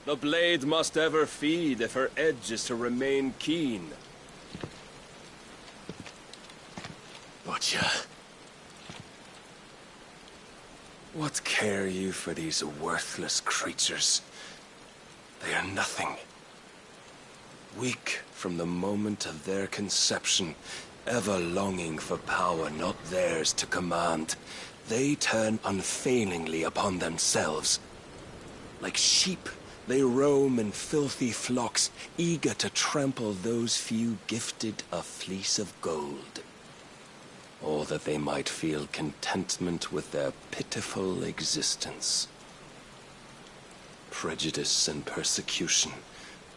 The blade must ever feed if her edge is to remain keen. Butcher. What care you for these worthless creatures? They are nothing. Weak from the moment of their conception, ever longing for power not theirs to command, they turn unfailingly upon themselves. Like sheep, they roam in filthy flocks, eager to trample those few gifted a fleece of gold. Or that they might feel contentment with their pitiful existence. Prejudice and persecution,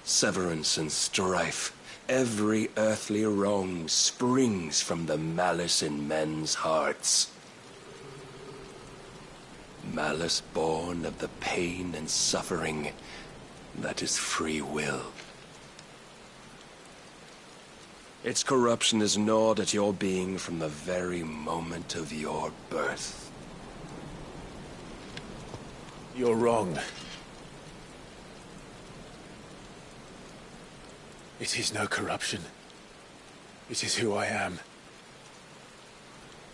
severance and strife, every earthly wrong springs from the malice in men's hearts. Malice born of the pain and suffering that is free will. Its corruption is gnawed at your being from the very moment of your birth. You're wrong. It is no corruption. It is who I am.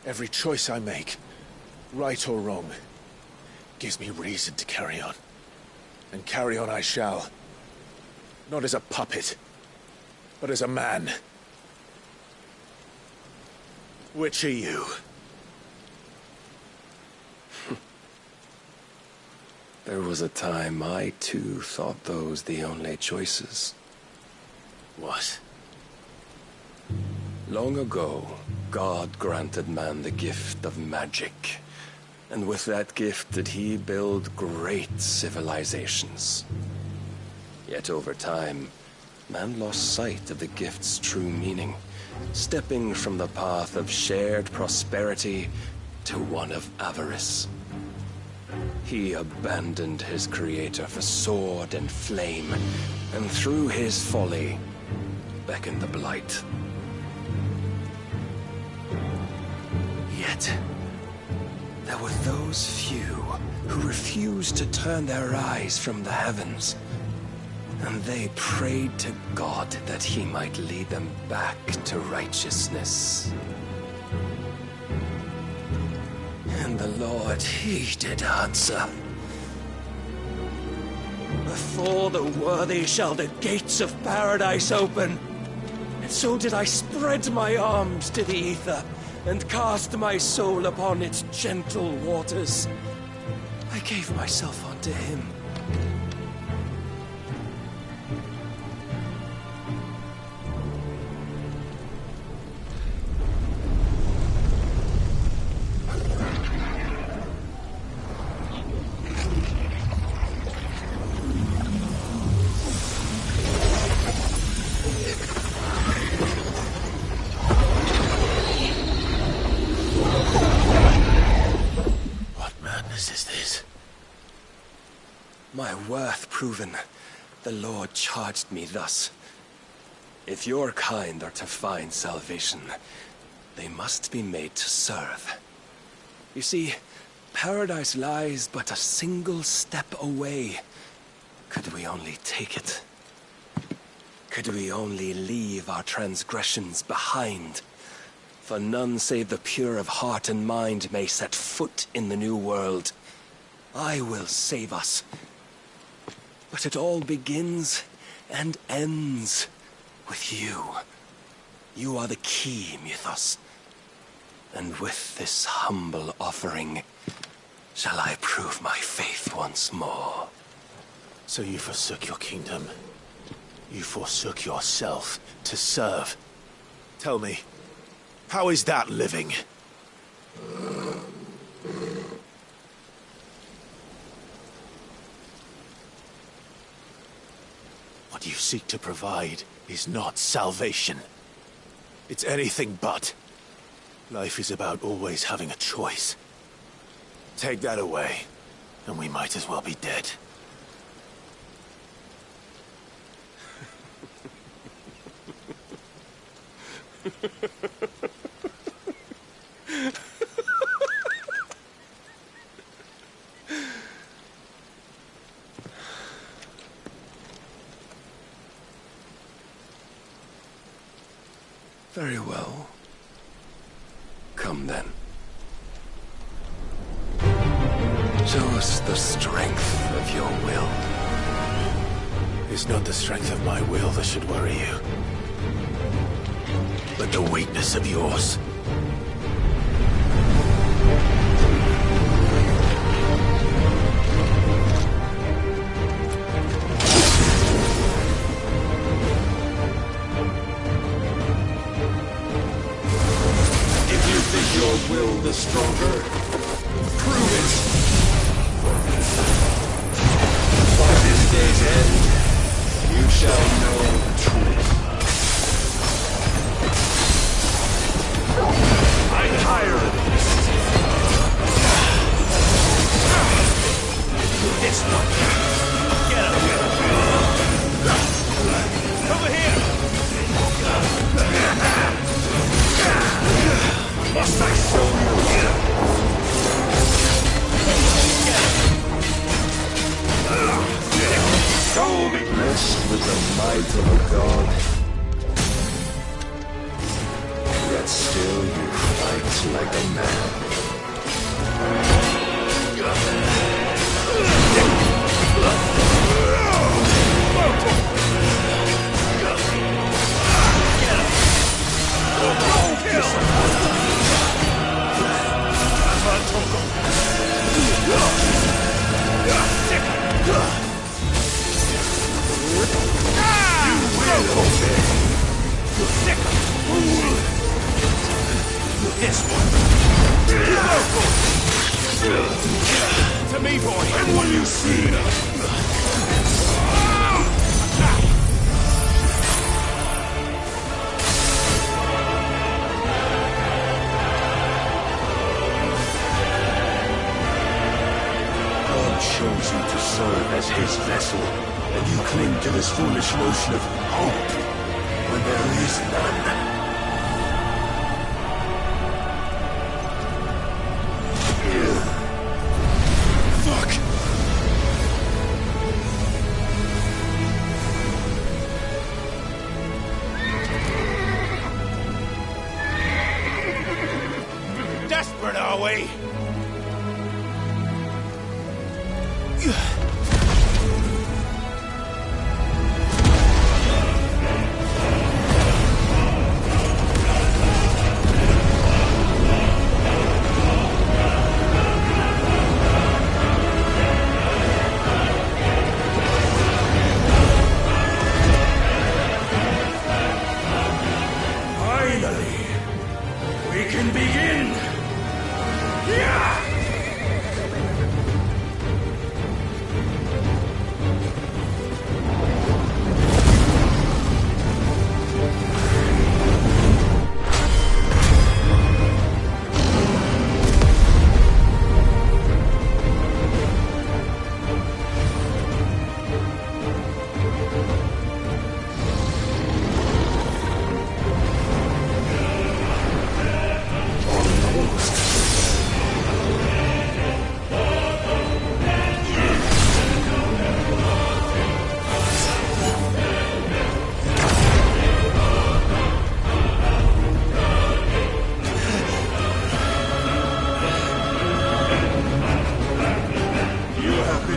Every choice I make, right or wrong, gives me reason to carry on. And carry on I shall. Not as a puppet, but as a man. Which are you? There was a time I too thought those the only choices. What? Long ago, God granted man the gift of magic. And with that gift did he build great civilizations. Yet over time, man lost sight of the gift's true meaning, stepping from the path of shared prosperity to one of avarice. He abandoned his creator for sword and flame, and through his folly, beckoned the blight. Yet, there were those few who refused to turn their eyes from the heavens, and they prayed to God that he might lead them back to righteousness. And the Lord, he did answer. Before the worthy shall the gates of paradise open. And so did I spread my arms to the ether, and cast my soul upon its gentle waters. I gave myself unto him. My worth proven, the Lord charged me thus. If your kind are to find salvation, they must be made to serve. You see, paradise lies but a single step away. Could we only take it? Could we only leave our transgressions behind? For none save the pure of heart and mind may set foot in the new world. I will save us. But it all begins and ends with you. You are the key, Mythos. And with this humble offering, shall I prove my faith once more. So you forsook your kingdom. You forsook yourself to serve. Tell me, how is that living? What you seek to provide is not salvation. It's anything but. Life is about always having a choice. Take that away, and we might as well be dead. Very well. Come then. Show us the strength of your will. It's not the strength of my will that should worry you, but the weakness of yours. If you think your will the stronger, prove it! By this day's end, you shall know the truth. I'm tired of this. This one. Get him. Over here. Must I show you? Show me. Blessed with the might of a god, yet still you fight like a man. This one. To me, boy. And what you see? God chose you to serve as his vessel, and you cling to this foolish notion of hope when there is none. Desperate, are we? Finally, we can begin. Yeah!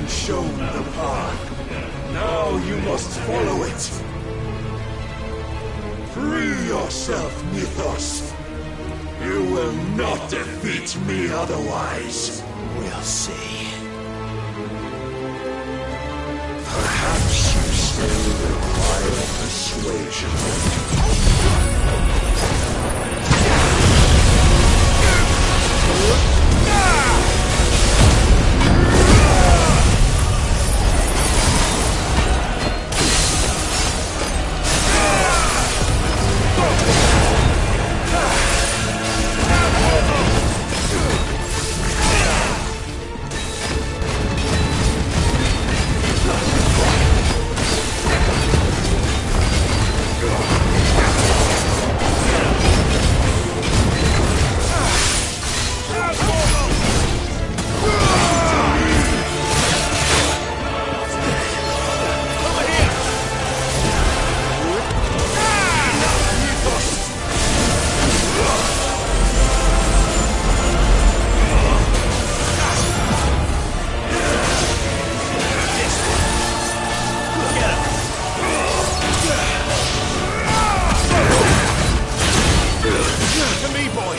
Shown the path. Now you must follow it. Free yourself, Mythos. You will not defeat me otherwise. We'll see. Perhaps you still require persuasion. To me, boy!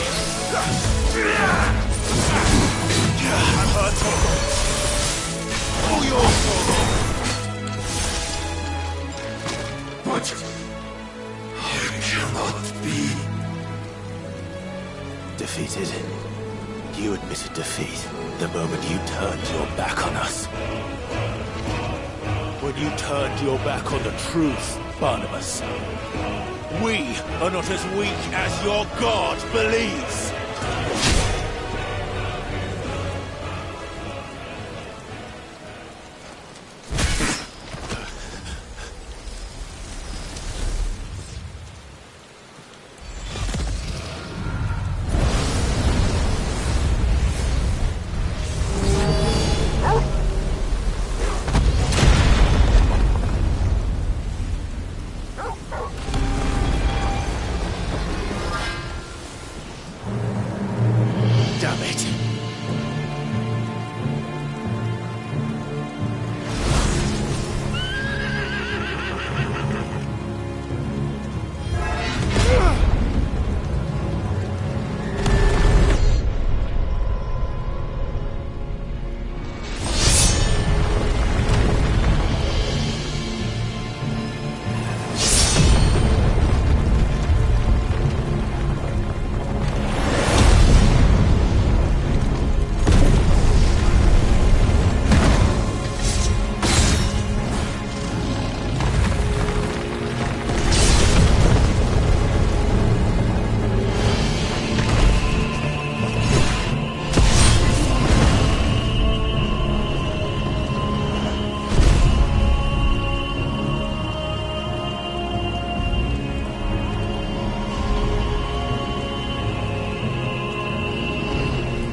I'm hurt, Torgo. All yours, Torgo. But I cannot be. Defeated. You admitted defeat the moment you turned your back on us. When you turned your back on the truth, Barnabas. We are not as weak as your God believes. Damn it.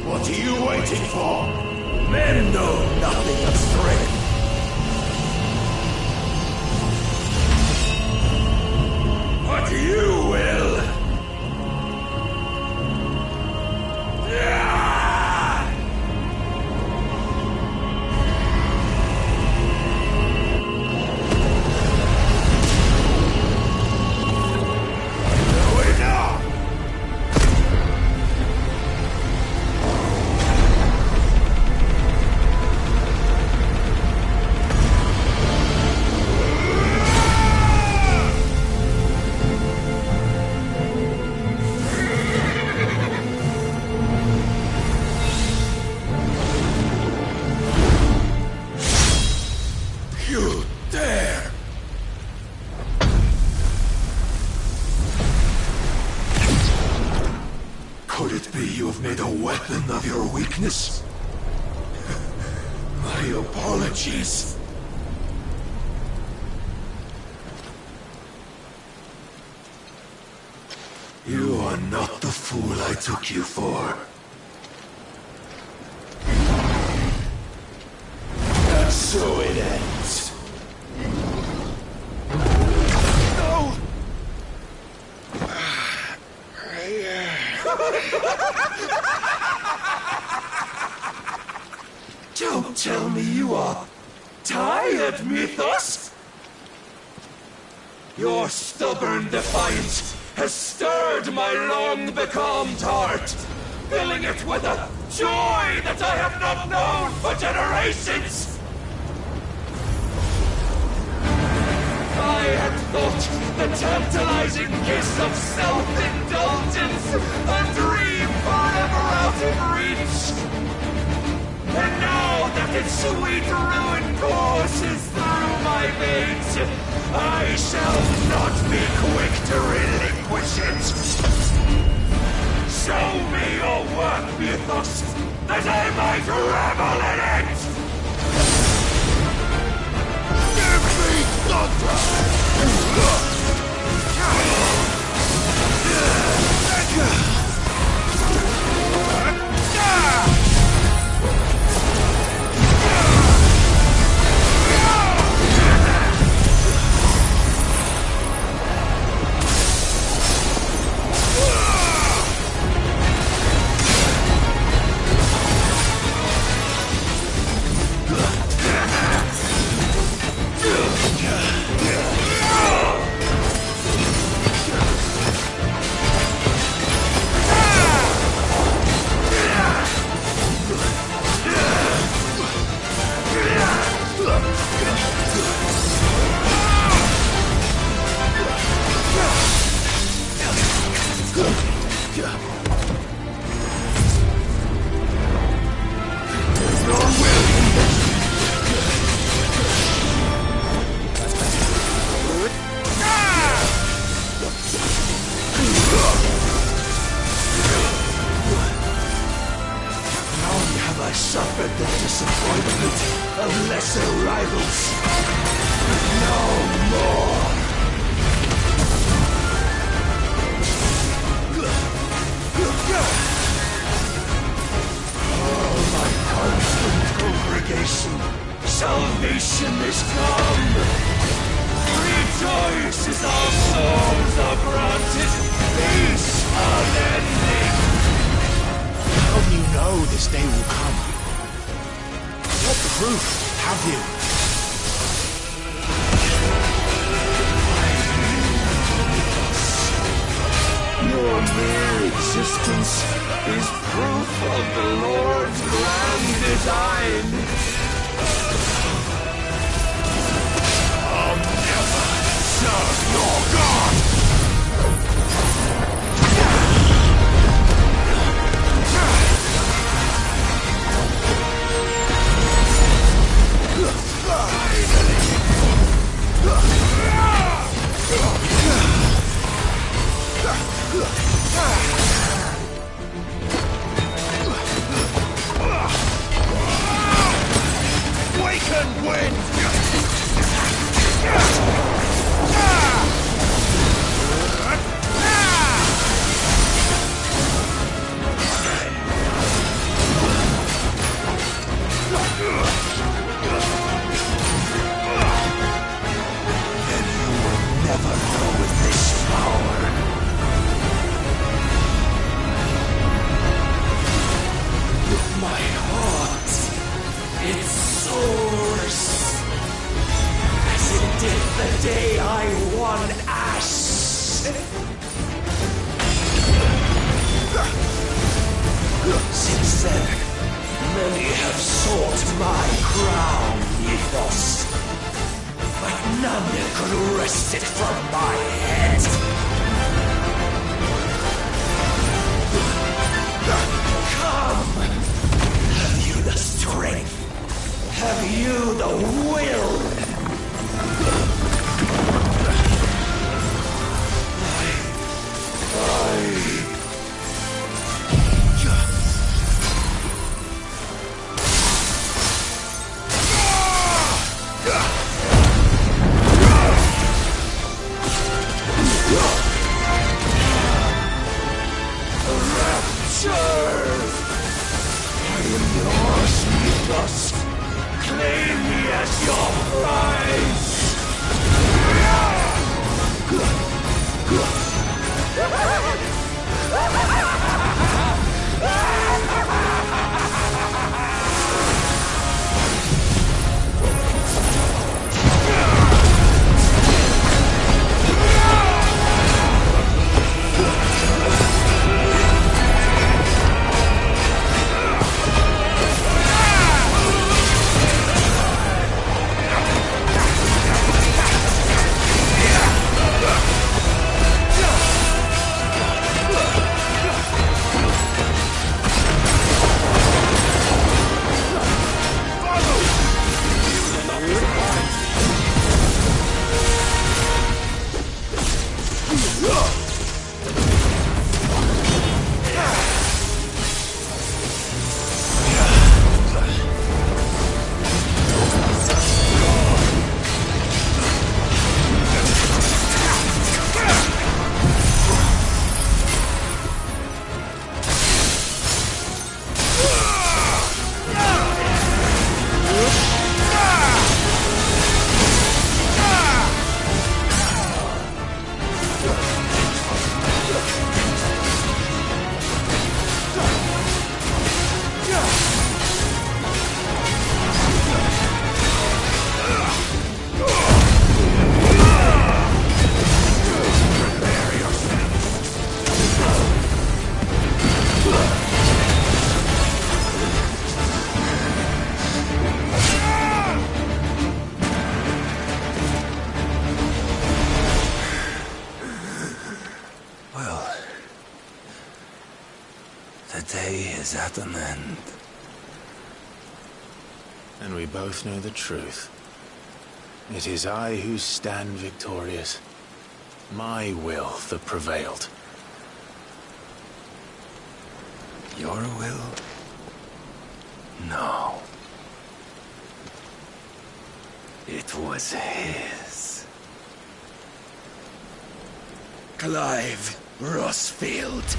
What are you waiting for? Men know nothing of strength. But you will. You dare! Could it be you have made a weapon of your weakness? My apologies. You are not the fool I took you for. And so it ends. No! Don't tell me you are tired, Mythos! Your stubborn defiance has stirred my long-becalmed heart, filling it with a joy that I have not known for generations! I had thought the tantalizing kiss of self-indulgence a dream forever out of reach. And now that its sweet ruin courses through my veins, I shall not be quick to relinquish it. Show me your work, Mythos, that I might revel in it! Give me thunder! I suffered the disappointment of lesser rivals. No more! Oh, my constant congregation, salvation is come! Rejoice as our souls are granted peace unending! How do you know this day will come? What proof have you? Your mere existence is proof of the Lord's grand design. I'll never serve your God! Waken wind! The day I won Ash! Since then, many have sought my crown, Ethos. But none could wrest it from my head. Come! Have you the strength? Have you the will? Claim me as your prize! The day is at an end. And we both know the truth. It is I who stand victorious. My will that prevailed. Your will? No. It was his. Clive Rossfield.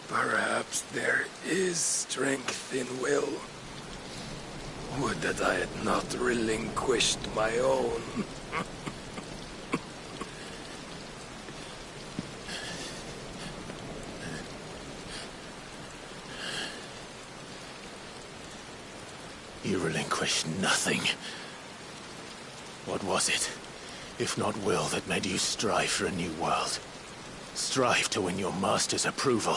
Perhaps there is strength in will. Would that I had not relinquished my own. You relinquished nothing. What was it, if not will, that made you strive for a new world? Strive to win your master's approval?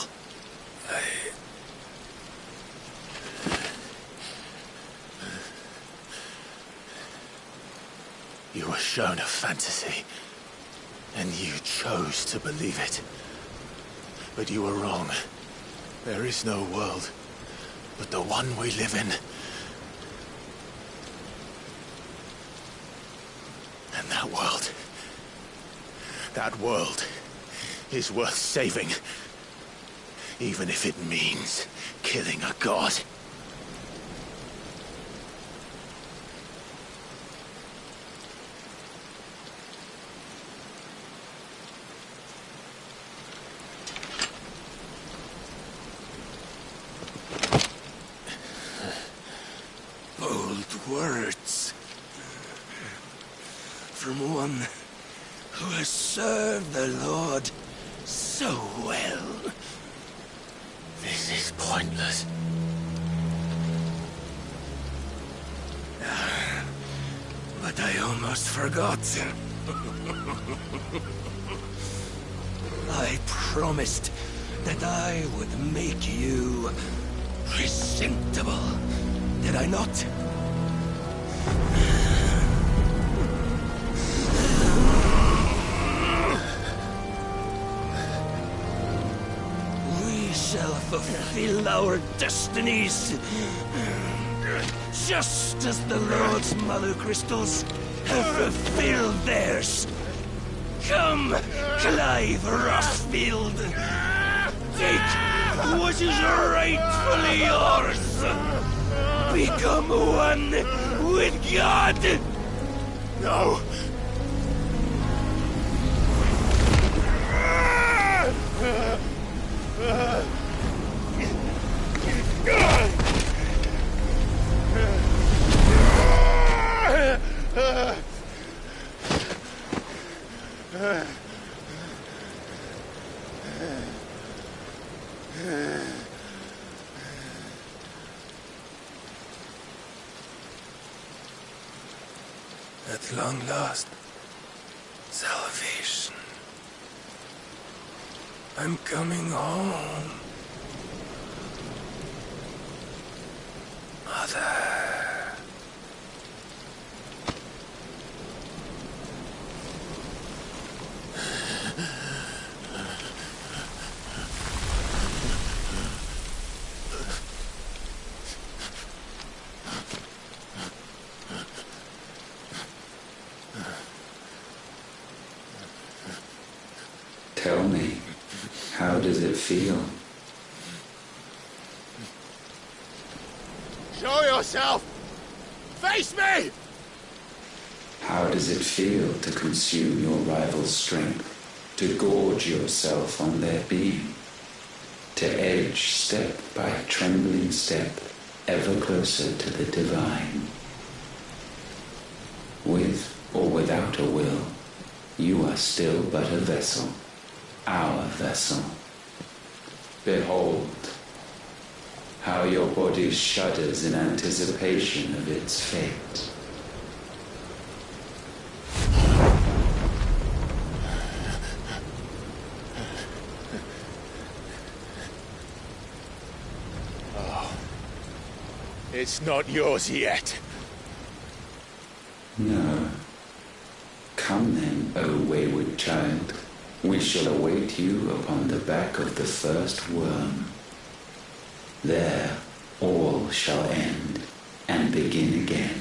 You were shown a fantasy, and you chose to believe it. But you were wrong. There is no world, but the one we live in. And that world is worth saving. Even if it means killing a god. Bold words. From one who has served the Lord so well. This is pointless. But I almost forgot. I promised that I would make you presentable. Did I not? We shall fulfill our destinies. Just as the Lord's Mother Crystals have fulfilled theirs. Come, Clive Rossfield. Take what is rightfully yours. Become one with God. No! At long last, salvation. I'm coming home. Mother. Tell me, how does it feel? Show yourself! Face me! How does it feel to consume your rival's strength, to gorge yourself on their beam, to edge step by trembling step ever closer to the divine? With or without a will, you are still but a vessel, our vessel. Behold, how your body shudders in anticipation of its fate. It's not yours yet. No. Come then, O wayward child. We shall await you upon the back of the first worm. There all shall end and begin again.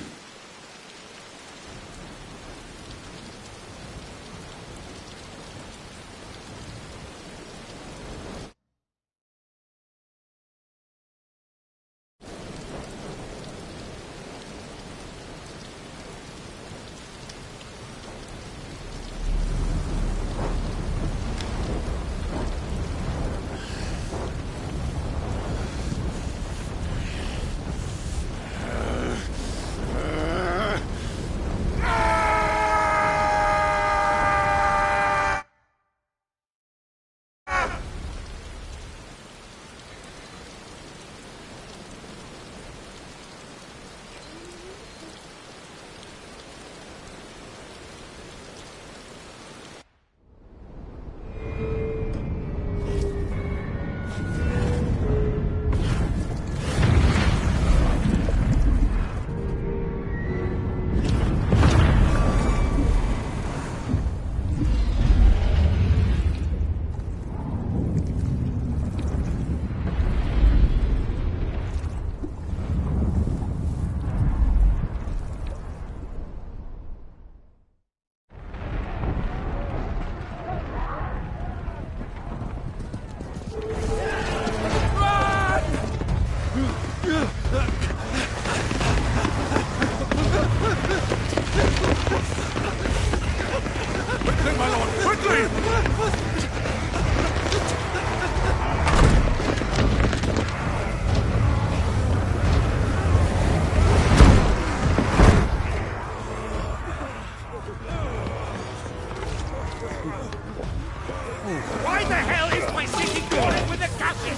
Why the hell is my city crawling with the captain?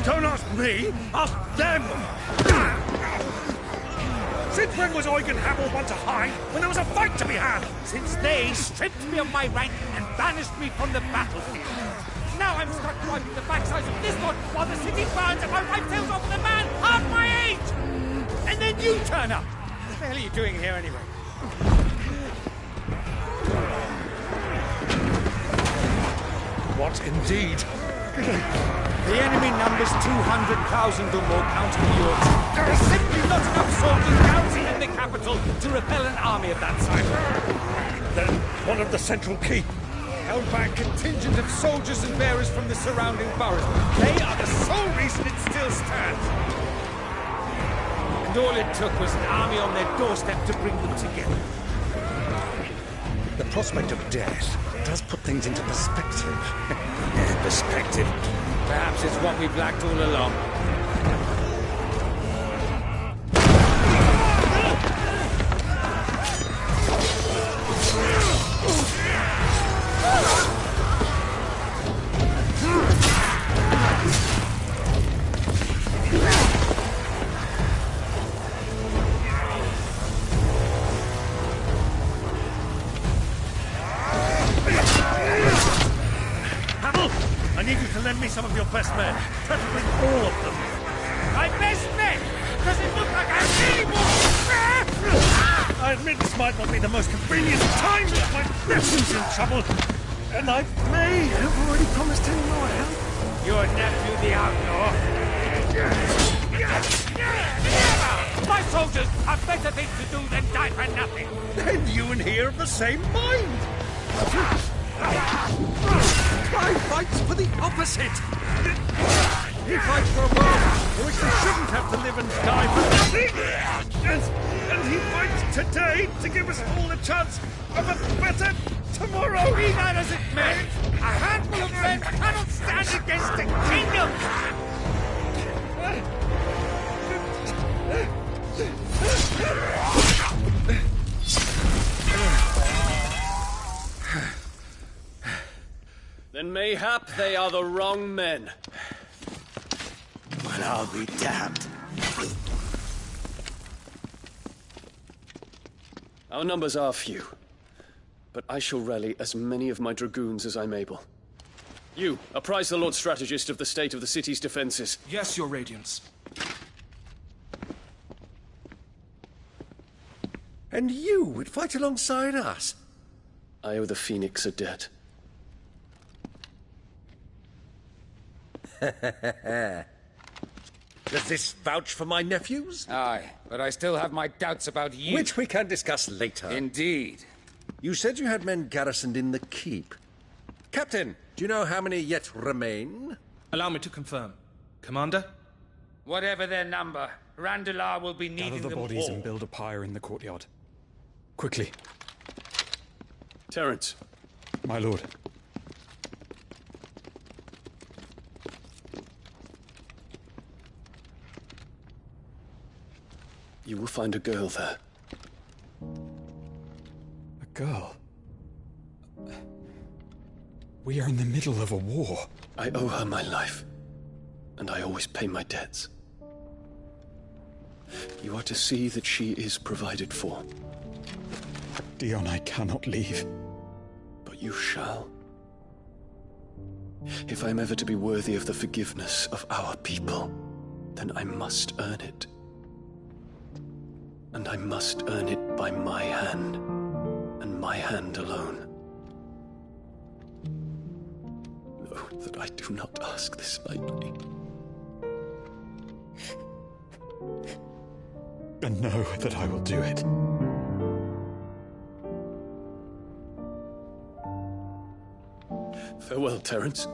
Don't ask me, ask them! Since when was Eugen Hamel one to hide when there was a fight to be had? Since they stripped me of my rank and banished me from the battlefield. Now I'm stuck wiping the backsides of this lot while the city burns and my wife tails off with a man half my age! And then you turn up! What the hell are you doing here anyway? What indeed? The enemy numbers 200,000 or more counting yours. There are simply not enough soldiers garrisoned in the capital to repel an army of that size. Then one of the central keep Held by a contingent of soldiers and bearers from the surrounding boroughs. They are the sole reason it still stands. And all it took was an army on their doorstep to bring them together. The prospect of death does put things into perspective. Perspective. Perhaps it's what we've lacked all along. I need you to lend me some of your best men. Try to bring all of them. My best men! Does it look like I really want... I admit this might not be the most convenient time, but my nephew's in trouble. And I may have already promised him more help. Your nephew, the outlaw? Never! My soldiers have better things to do than die for nothing. And you and he are of the same mind. Clive fights for the opposite! He fights for a world in which they shouldn't have to live and die for nothing! And he fights today to give us all a chance of a better tomorrow! Be that as it may, a handful of men cannot stand against a kingdom! Then mayhap they are the wrong men. Well, I'll be damned. Our numbers are few, but I shall rally as many of my dragoons as I'm able. You, apprise the Lord Strategist of the state of the city's defenses. Yes, Your Radiance. And you would fight alongside us? I owe the Phoenix a debt. Does this vouch for my nephews? Aye, but I still have my doubts about you. Which we can discuss later. Indeed. You said you had men garrisoned in the keep. Captain, do you know how many yet remain? Allow me to confirm. Commander? Whatever their number, Randalar will be Gather needing the them bodies all. and build a pyre in the courtyard. Quickly, Terence, my lord. you will find a girl there. A girl. We are in the middle of a war. I owe her my life, and I always pay my debts. You are to see that she is provided for. Dion, I cannot leave. But you shall. If I am ever to be worthy of the forgiveness of our people, then I must earn it. And I must earn it by my hand, and my hand alone. Know that I do not ask this lightly. And know that I will do it. Farewell, Terence.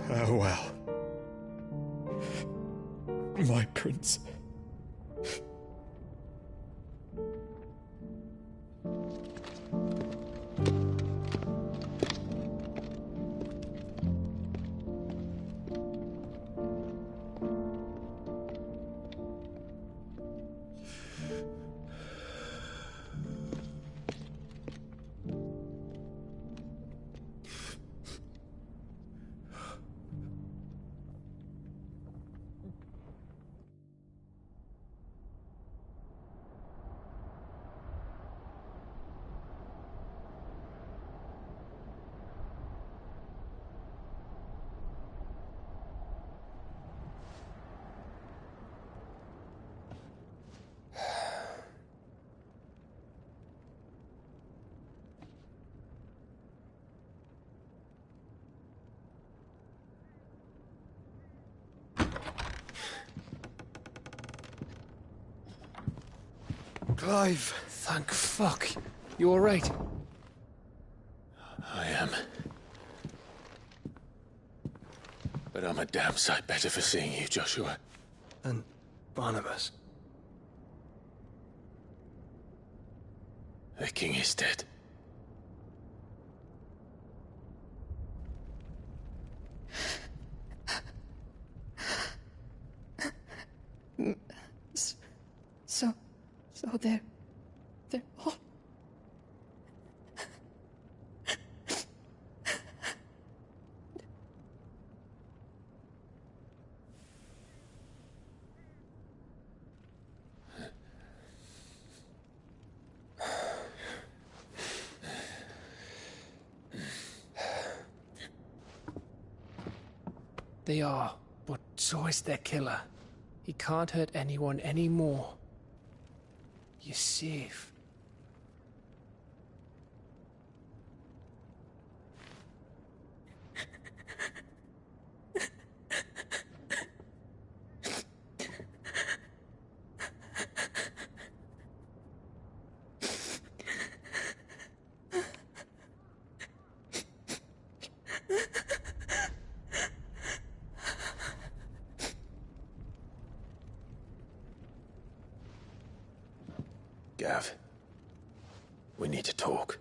Farewell, my prince. Clive, thank fuck. You alright? I am. But I'm a damn sight better for seeing you, Joshua. And Barnabas? The king is dead. So they're all... They are, but so is their killer. He can't hurt anyone anymore. You're safe. Gav, we need to talk.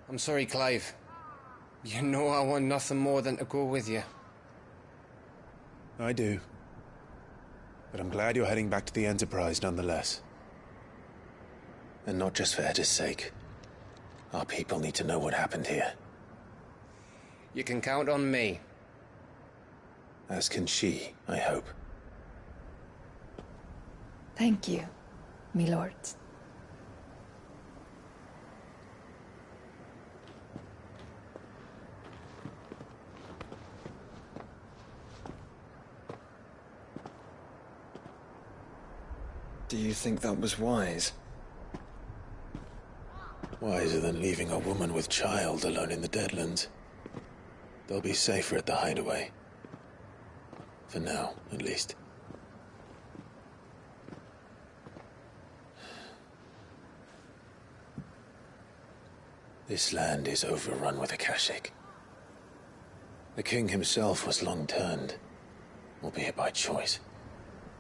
I'm sorry, Clive. You know I want nothing more than to go with you. I do. But I'm glad you're heading back to the Enterprise nonetheless. And not just for Edda's sake. Our people need to know what happened here. You can count on me. As can she, I hope. Thank you, my lords. Do you think that was wise? Wiser than leaving a woman with child alone in the Deadlands. They'll be safer at the hideaway. For now, at least. This land is overrun with Akashic. The king himself was long turned, albeit by choice.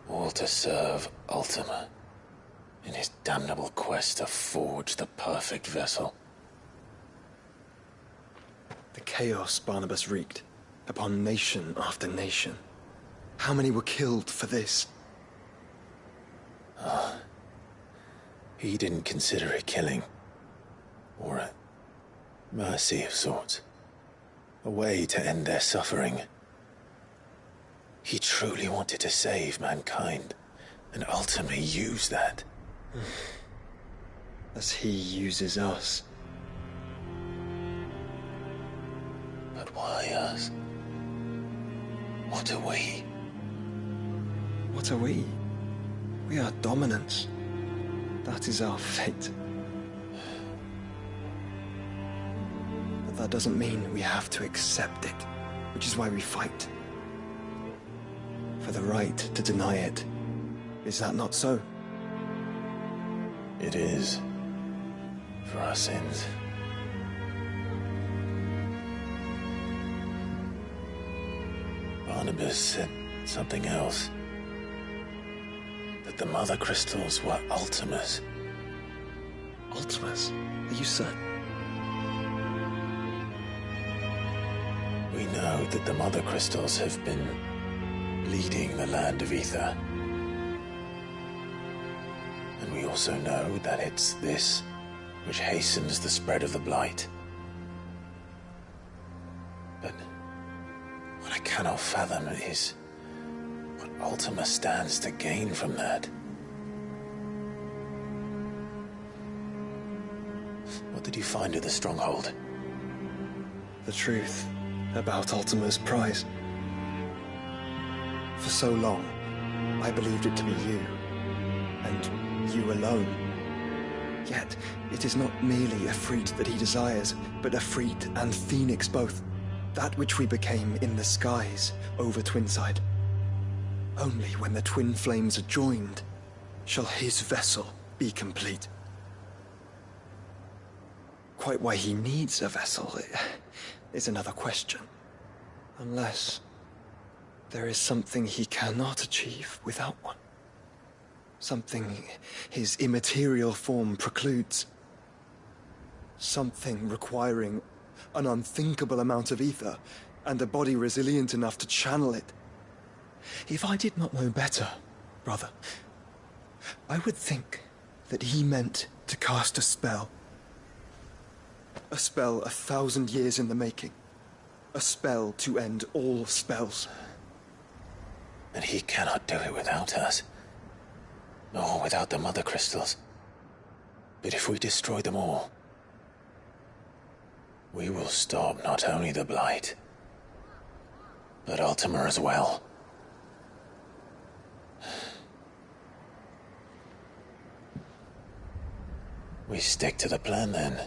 All to serve Ultima, in his damnable quest to forge the perfect vessel. The chaos Barnabas wreaked upon nation after nation. How many were killed for this? He didn't consider it killing. Or a mercy of sorts. A way to end their suffering. He truly wanted to save mankind, and ultimately use that. As he uses us. But why us? What are we? What are we? We are dominance. That is our fate. But that doesn't mean we have to accept it, which is why we fight. For the right to deny it. Is that not so? It is. For our sins. Barnabas said something else. That the Mother Crystals were Ultimas. Ultimas? Are you certain? We know that the Mother Crystals have been leading the land of Ether. And we also know that it's this which hastens the spread of the Blight. But what I cannot fathom is what Ultima stands to gain from that. What did you find at the Stronghold? The truth about Ultima's prize. For so long, I believed it to be you, and you alone. Yet, it is not merely Efreet that he desires, but Efreet and Phoenix both. That which we became in the skies over Twinside. Only when the twin flames are joined shall his vessel be complete. Quite why he needs a vessel is another question. Unless there is something he cannot achieve without one. Something his immaterial form precludes. Something requiring an unthinkable amount of ether and a body resilient enough to channel it. If I did not know better, brother, I would think that he meant to cast a spell. A spell 1,000 years in the making. A spell to end all spells. And he cannot do it without us. Nor without the Mother Crystals. But if we destroy them all, we will stop not only the Blight, but Ultima as well. We stick to the plan then.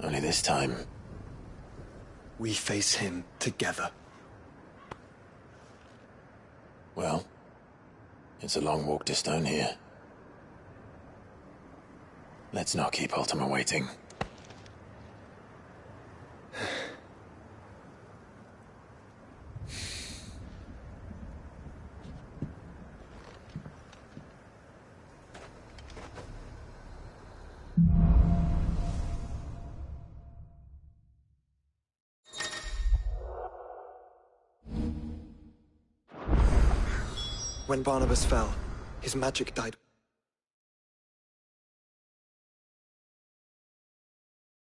Only this time, we face him together. Well, It's a long walk to stone here. Let's not keep Ultima waiting. When Barnabas fell, his magic died